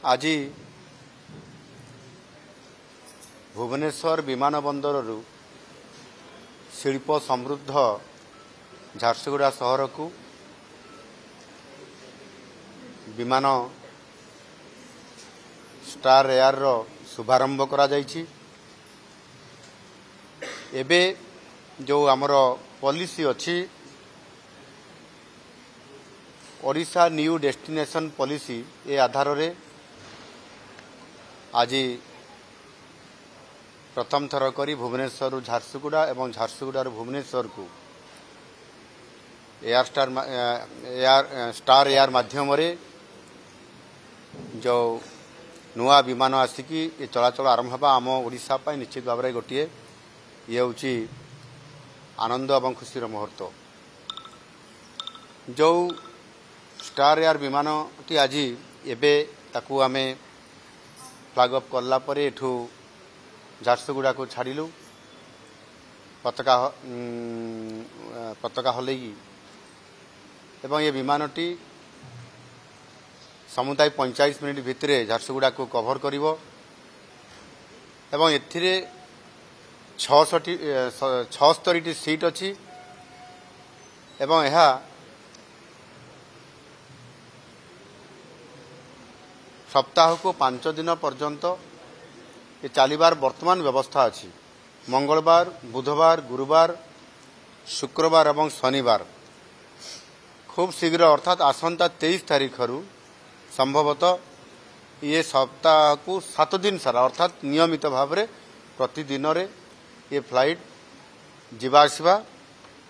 आज भुवनेश्वर विमानबंदर शिल्प समृद्ध झारसुगुड़ा सहर को विमान स्टार एयर रो शुभारंभ करा जायछि। एबे जो आमर पॉलिसी अच्छी Odisha new destination policy A आधार रे आज प्रथम थर करी भुवनेश्वर झारसुगुड़ा एवं झारसुगुड़ा भुवनेश्वर को स्टार एयर माध्यम रे जो नुआ विमान आसिकी ये चलाचल आरंभ होगा आम ओडिशा पाई निश्चित भाव में गोटे ये हूँ आनंद और खुशी मुहूर्त। जो स्टार एयर विमान टी आज एबे ताकू आमे फ्लैग अप करला परे एठू झारसुगुड़ा को छाड़िलु पताका हलैकी एवं ये विमानटी समुदाय 45 मिनिट भितर झारसुगुड़ा को कभर करिवो एवं एथिरे 76 सीट अच्छी एवं यह सप्ताह को 5 दिन पर्यंत ये चलिबार वर्तमान व्यवस्था अच्छी। मंगलवार बुधवार गुरुवार शुक्रवार एवं शनिवार खूब शीघ्र अर्थात आसंता 23 तारीख रु संभवतः ये सप्ताह को 7 दिन सारा अर्थात नियमित भाव में प्रतिदिन रे ये फ्लाइट जीवा आसवा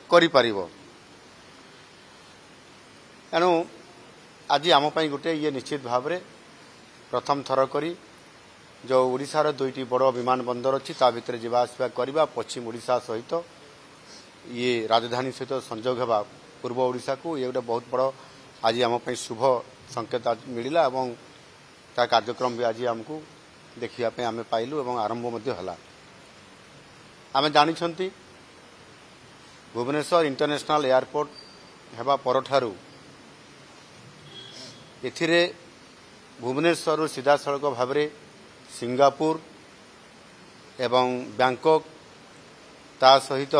करि पारिबो। एणु आज आम पाई गोटे ये निश्चित भाव में प्रथम थर करी जो ओडिशार दुईटी बड़ विमान बंदर अच्छी ता भितर जीवा आसवा करवा पश्चिम ओडिशा सहित ये राजधानी सहित संजोग होगा पूर्व ओडिशा को ये गोटे बहुत बड़ आज आम पाई शुभ संकेत मिला एवं ता कार्यक्रम भी आज आमको देखिया आम पाइलु एवं आरंभ मध्य हला। आम जानी भुवनेश्वर इंटरनेशनल एयरपोर्ट हेबा परठारु एथिरे भुवनेश्वर सीधा सड़क भाव में सिंगापुर एवं बैंकॉक ता सहित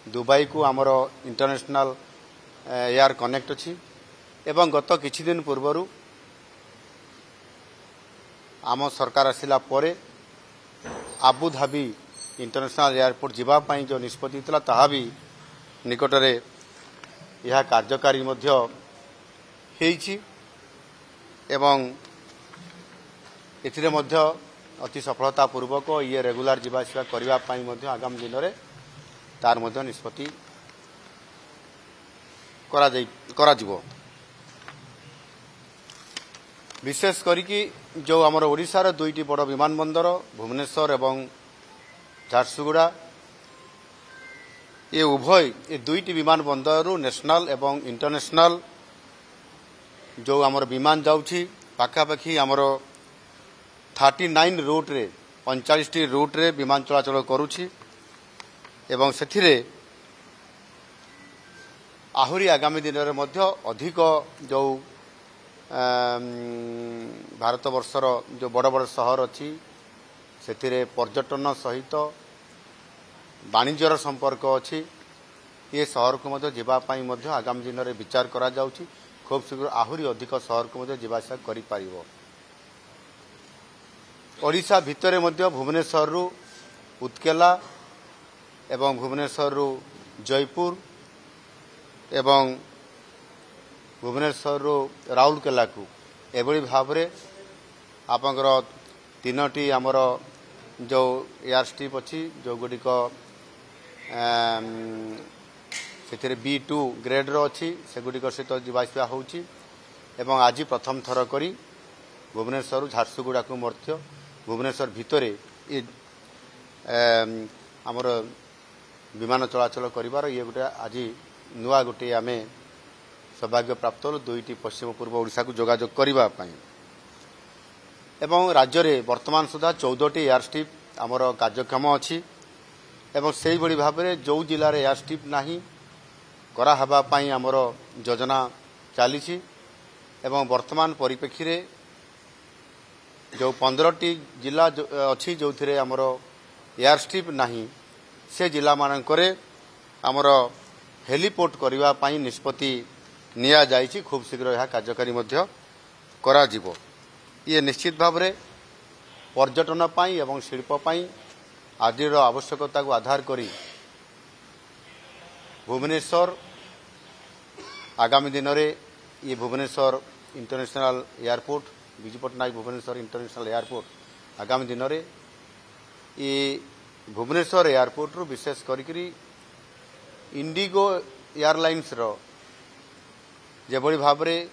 दुबई को आमर इंटरनेशनल एयर कनेक्ट अच्छी एवं गत किछि दिन पूर्वरु आम सरकार आसिला परे आबुधाबी इंटरनेशनल एयरपोर्ट जीवाई जो निष्पत्ति था ताहा भी निकटरे यह कार्यकारी मध्य हेइछि एवं एथिरे मध्य अति सफलता पूर्वक ये रेगुलर जीवाआसिया करबा पई मध्य आगामी दिन में तार मध्य निष्पत्ति करा जिवो। विशेष करिकी जो आमर ओडिशार दुईटी बड़ विमान बंदर भुवनेश्वर एवं झारसुगुड़ा ये उभय ये दुईटी विमान बंदर नेशनल एवं इंटरनेशनल जो आमर विमान जाउछि पाखापाखि आमर 39 रूट रे 39 रूट रे विमान चलाचल करुछि एवं सेथिरे आहुरी आगामी दिन में मध्य अधिक जो भारत वर्षर जो बड़ बड़ सहर अच्छी से पर्यटन सहित वाणिज्यर संपर्क अच्छी ये सहर को मध्य जीवापाई मध्य आगामी दिन में विचार करा जाउछि। खूब शीघ्र आहुरी अधिक सहर को मध्य जीवाआसिया करि पारिबो। ओडिशा भितरे मध्य भुवनेश्वर रु उत्केला एवं भुवनेश्वर रु जयपुर एवं भुवनेश्वर राउरकेला को एभली भाव में आपंकर 3टी आमर जो एयर स्ट्रिप अच्छी जो गुड़िक से B2 ग्रेड रो अच्छी से गुड़िक सहित जीवाआसिया होउछि एवं आज प्रथम थर करी भुवनेश्वर झारसुगुड़ा को मध्य भुवनेश्वर भितरे ये आमर विमान चलाचल करिवार ये गोटे आज नुआ गोटे आमे सौभाग्य प्राप्त हल दुईटी पश्चिम पूर्व ओडिशा को जोगाजोग करबा पई एवं राज्य रे वर्तमान सुधा 14टी एयर स्ट्रिप आमर कार्यक्षम अच्छी एवं से भली भाव में जो जिले में एयर स्ट्रिप नाही करा हबा पई आमर योजना चली एवं वर्तमान परिप्रेक्षी रे जो 15टी जिला अच्छी जो थे आमर एयर स्ट्रिप नहीं से जिला मानकरे आमर हेलीपोर्ट करने निष्पत्ति निया जाइछि। खूब शीघ्र यह कार्यकारी मध्य करा जिवो। ये निश्चित भाव में पर्यटन पाई एवं शिल्प पाई आदिर आवश्यकता को आधार करी भुवनेश्वर आगामी दिन में ये Bhubaneswar international airport Biju Patnaik Bhubaneswar international airport आगामी दिन में ये भुवनेश्वर एयरपोर्ट रु विशेष करी इंडिगो एयरलाइंस रो जेभली भाव में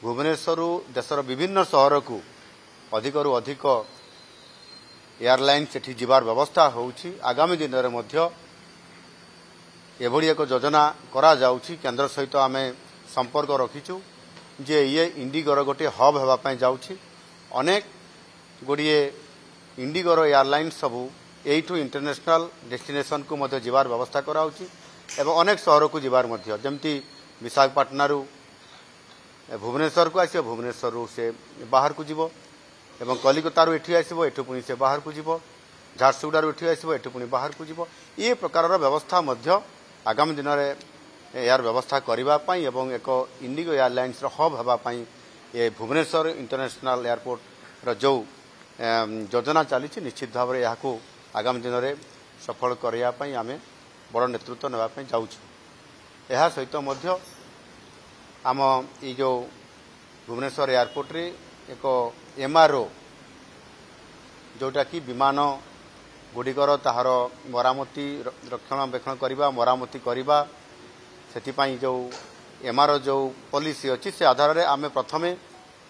भुवनेश्वर देशर विभिन्न सहर को अधिकरू अधिक एयरलाइन सेठी जीवार व्यवस्था होउछि। आगामी दिन में मध्य एभली एक योजना करा जाउछि। केंद्र सहित आमे संपर्क रखिछु जे ये इंडिगोर गोटे हब हेबापी जाउछि। अनेक गुड़िए इंडिगोर एयरलाइन सबू एठू इंटरनेशनल डेस्टिनेशन को मध्य जीवार व्यवस्था कराउछि एवं अनेक सहर को जीवार मध्य जमती विशाखापट्टनरू भुवनेश्वर को आसो भुवनेश्वर से बाहर को जीव एवं कलिकतारू एठी आसो एठू पुणी से बाहर को जीव झारसुगुड़ारू एठी आसो एठू पुणी बाहर को जीव। ये प्रकार व्यवस्था मध्य आगामी दिन में एयार व्यवस्था करने एवं एक इंडिगो एयरलाइंस हब होगापाई ये भुवनेश्वर इंटरनेशनल एयरपोर्ट जो योजना चली निश्चित भाव में यहाँ आगामी दिन में सफल करने आम बड़ नेतृत्व नापी जाऊँ। यह सहित मध्य आम ये जो भुवनेश्वर एयरपोर्ट रे एक MRO जोटा कि विमान गुड़िकर ताहार मरामती रक्षणाबेक्षण करवा मरामती करवा से जो MRO जो पॉलिसी अच्छी से आधार में आम प्रथम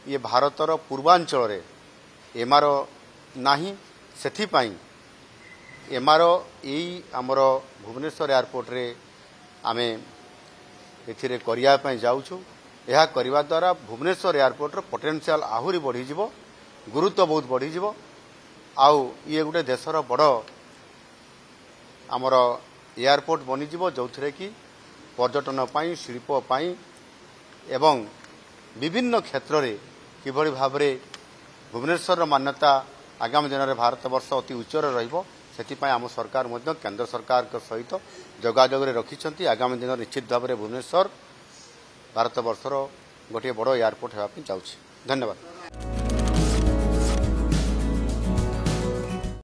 ये भारतर पूर्वांचल रे MRO नाही सेथिपाई MRO यही आमर भुवनेश्वर एयरपोर्ट रे आमे एथिरे करिया पई जाउछु। यह करने द्वारा भुवनेश्वर एयरपोर्ट रो पोटेंशियल आहुरी बढ़ी जिवो, गुरुत्व बहुत बढ़ी जिवो। आउ ये गोटे देशर बड़ आमर एयरपोर्ट बनीजिवो जो थे कि पर्यटन पाई शिल्प पाई एवं विभिन्न क्षेत्र में किभली भाव में भुवनेश्वर मान्यता आगामी दिन में भारत वर्ष अति उच्चर रहिबो। सेतिपाई आम सरकार मध्य केंद्र सरकार सहित जोगाजोग रखिछंती। आगामी दिन निश्चित भाव में भुवनेश्वर भारत वर्षर गोटे बड़ एयरपोर्ट होगा जाउछि। धन्यवाद।